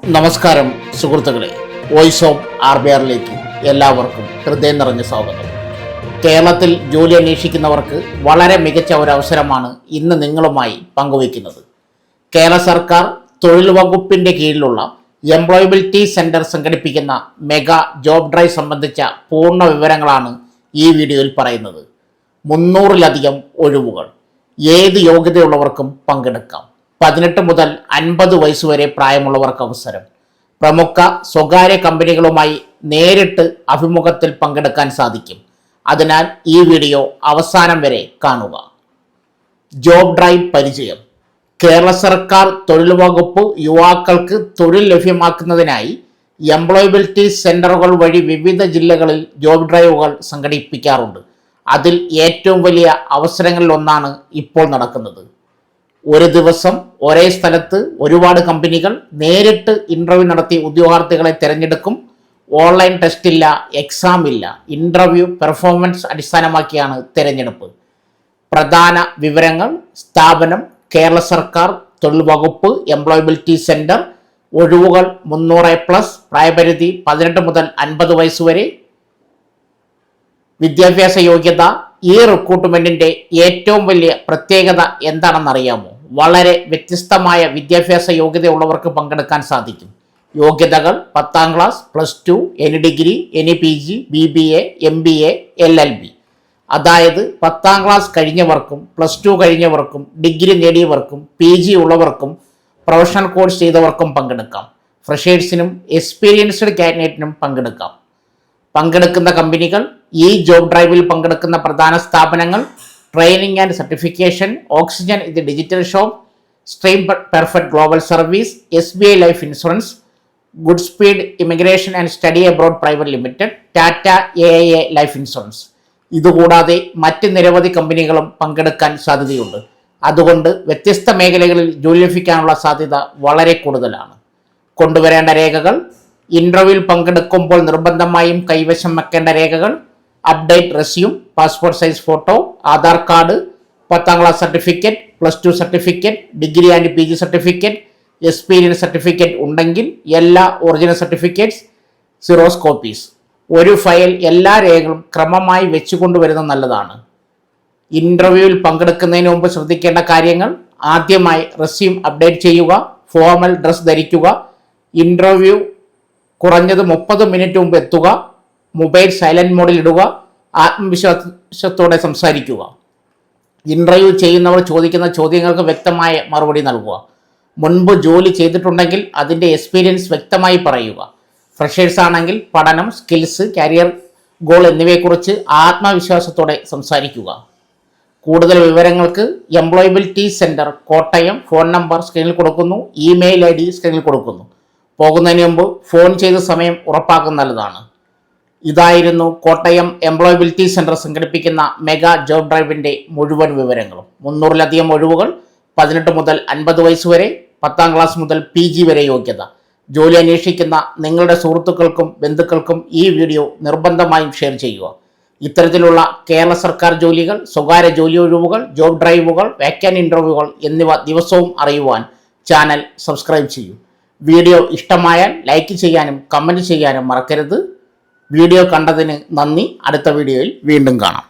നമസ്കാരം സുഹൃത്തുക്കളെ, voice of RBRലേക്ക് എല്ലാവർക്കും ഹൃദയം നിറഞ്ഞ സ്വാഗതം. കേരളത്തിൽ ജോലി അന്വേഷിക്കുന്നവർക്ക് വളരെ മികച്ച ഒരു അവസരമാണ് ഇന്ന് നിങ്ങളുമായി പങ്കുവയ്ക്കുന്നത്. കേരള സർക്കാർ തൊഴിൽ വകുപ്പിൻ്റെ കീഴിലുള്ള എംപ്ലോയബിലിറ്റി സെൻറ്റർ സംഘടിപ്പിക്കുന്ന മെഗാ ജോബ് ഡ്രൈവ് സംബന്ധിച്ച പൂർണ്ണ വിവരങ്ങളാണ് ഈ വീഡിയോയിൽ പറയുന്നത്. 300-ലധികം ഒഴിവുകൾ, ഏത് യോഗ്യതയുള്ളവർക്കും പങ്കെടുക്കാം. 18 മുതൽ 50 വയസ്സ് വരെ പ്രായമുള്ളവർക്ക് അവസരം. പ്രമുഖ സ്വകാര്യ കമ്പനികളുമായി നേരിട്ട് അഭിമുഖത്തിൽ പങ്കെടുക്കാൻ സാധിക്കും. അതിനാൽ ഈ വീഡിയോ അവസാനം വരെ കാണുക. ജോബ് ഡ്രൈവ് പരിചയം. കേരള സർക്കാർ തൊഴിൽ വകുപ്പ് യുവാക്കൾക്ക് തൊഴിൽ ലഭ്യമാക്കുന്നതിനായി എംപ്ലോയബിലിറ്റി സെൻ്ററുകൾ വഴി വിവിധ ജില്ലകളിൽ ജോബ് ഡ്രൈവുകൾ സംഘടിപ്പിക്കാറുണ്ട്. അതിൽ ഏറ്റവും വലിയ അവസരങ്ങളിലൊന്നാണ് ഇപ്പോൾ നടക്കുന്നത്. ഒരു ദിവസം ഒരേ സ്ഥലത്ത് ഒരുപാട് കമ്പനികൾ നേരിട്ട് ഇൻ്റർവ്യൂ നടത്തി ഉദ്യോഗാർത്ഥികളെ തിരഞ്ഞെടുക്കും. ഓൺലൈൻ ടെസ്റ്റ് ഇല്ല, എക്സാം ഇല്ല. ഇൻ്റർവ്യൂ പെർഫോമൻസ് അടിസ്ഥാനമാക്കിയാണ് തിരഞ്ഞെടുപ്പ്. പ്രധാന വിവരങ്ങൾ: സ്ഥാപനം കേരള സർക്കാർ തൊഴിൽ വകുപ്പ് എംപ്ലോയബിലിറ്റി സെൻറ്റർ. ഒഴിവുകൾ 300+. പ്രായപരിധി 18 മുതൽ 50 വയസ്സ് വരെ. വിദ്യാഭ്യാസ യോഗ്യത. ഈ റിക്രൂട്ട്മെൻറ്റിൻ്റെ ഏറ്റവും വലിയ പ്രത്യേകത എന്താണെന്നറിയാമോ? വളരെ വ്യത്യസ്തമായ വിദ്യാഭ്യാസ യോഗ്യതയുള്ളവർക്ക് പങ്കെടുക്കാൻ സാധിക്കും. യോഗ്യതകൾ: 10ാം class, +2, any degree, any PG, BBA, MBA, LLB. അതായത് 10ാം ക്ലാസ് കഴിഞ്ഞവർക്കും +2 കഴിഞ്ഞവർക്കും ഡിഗ്രി നേടിയവർക്കും PG ഉള്ളവർക്കും പ്രൊഫഷണൽ കോഴ്സ് ചെയ്തവർക്കും പങ്കെടുക്കാം. ഫ്രഷേഴ്സിനും എക്സ്പീരിയൻസ്ഡ് കാൻഡിഡേറ്റിനും പങ്കെടുക്കാം. പങ്കെടുക്കുന്ന കമ്പനികൾ: ഈ ജോബ് ഡ്രൈവിൽ പങ്കെടുക്കുന്ന പ്രധാന സ്ഥാപനങ്ങൾ: ട്രെയിനിങ് ആൻഡ് സർട്ടിഫിക്കേഷൻ, ഓക്സിജൻ ഇത് digital shop, stream perfect global service, SBI life insurance, good speed immigration and study abroad private limited, Tata AIA life insurance. ഇതുകൂടാതെ മറ്റ് നിരവധി കമ്പനികളും പങ്കെടുക്കാൻ സാധ്യതയുണ്ട്. അതുകൊണ്ട് വ്യത്യസ്ത മേഖലകളിൽ ജോലി ലഭിക്കാനുള്ള സാധ്യത വളരെ കൂടുതലാണ്. കൊണ്ടുവരേണ്ട രേഖകൾ: ഇൻ്റർവ്യൂവിൽ പങ്കെടുക്കുമ്പോൾ നിർബന്ധമായും കൈവശം വെക്കേണ്ട രേഖകൾ: update resume, passport size photo, Aadhaar card, 10ാം class certificate, +2 certificate, degree and PG certificate, experience certificate ഉണ്ടെങ്കിൽ എല്ലാ ഒറിജിനൽ സർട്ടിഫിക്കറ്റ്സ്, സിറോസ് കോപ്പീസ്. ഒരു ഫയൽ എല്ലാ രേഖകളും ക്രമമായി വെച്ചുകൊണ്ടുവരുന്നത് നല്ലതാണ്. ഇൻ്റർവ്യൂവിൽ പങ്കെടുക്കുന്നതിന് മുമ്പ് ശ്രദ്ധിക്കേണ്ട കാര്യങ്ങൾ: ആദ്യമായി റെസ്യൂം അപ്ഡേറ്റ് ചെയ്യുക, ഫോർമൽ ഡ്രസ് ധരിക്കുക, ഇൻ്റർവ്യൂ കുറഞ്ഞത് 30 മിനിറ്റ് മുമ്പ് എത്തുക, മൊബൈൽ സൈലൻറ്റ് മോഡിൽ ഇടുക, ആത്മവിശ്വാസത്തോടെ സംസാരിക്കുക. ഇൻ്റർവ്യൂ ചെയ്യുന്നവർ ചോദിക്കുന്ന ചോദ്യങ്ങൾക്ക് വ്യക്തമായ മറുപടി നൽകുക. മുൻപ് ജോലി ചെയ്തിട്ടുണ്ടെങ്കിൽ അതിൻ്റെ എക്സ്പീരിയൻസ് വ്യക്തമായി പറയുക. ഫ്രഷേഴ്സ് ആണെങ്കിൽ പഠനം, സ്കിൽസ്, കരിയർ ഗോൾ എന്നിവയെക്കുറിച്ച് ആത്മവിശ്വാസത്തോടെ സംസാരിക്കുക. കൂടുതൽ വിവരങ്ങൾക്ക് employability centre Kottayam, phone number സ്ക്രീനിൽ കൊടുക്കുന്നു, ഇമെയിൽ ID സ്ക്രീനിൽ കൊടുക്കുന്നു. പോകുന്നതിന് മുമ്പ് ഫോൺ ചെയ്ത് സമയം ഉറപ്പാക്കുന്ന നല്ലതാണ്. ഇതായിരുന്നു കോട്ടയം എംപ്ലോയബിലിറ്റി സെൻറ്റർ സംഘടിപ്പിക്കുന്ന മെഗാ ജോബ് ഡ്രൈവിൻ്റെ മുഴുവൻ വിവരങ്ങളും. 300-ലധികം ഒഴിവുകൾ, 18 മുതൽ 50 വയസ്സ് വരെ, 10ാം ക്ലാസ് മുതൽ PG വരെ യോഗ്യത. ജോലി അന്വേഷിക്കുന്ന നിങ്ങളുടെ സുഹൃത്തുക്കൾക്കും ബന്ധുക്കൾക്കും ഈ വീഡിയോ നിർബന്ധമായും ഷെയർ ചെയ്യുക. ഇത്തരത്തിലുള്ള കേരള സർക്കാർ ജോലികൾ, സ്വകാര്യ ജോലി ഒഴിവുകൾ, ജോബ് ഡ്രൈവുകൾ, വേക്കൻറ്റ് ഇൻ്റർവ്യൂകൾ എന്നിവ ദിവസവും അറിയുവാൻ ചാനൽ സബ്സ്ക്രൈബ് ചെയ്യൂ. വീഡിയോ ഇഷ്ടമായാൽ ലൈക്ക് ചെയ്യാനും കമൻറ്റ് ചെയ്യാനും മറക്കരുത്. വീഡിയോ കണ്ടതിന് നന്ദി. അടുത്ത വീഡിയോയിൽ വീണ്ടും കാണാം.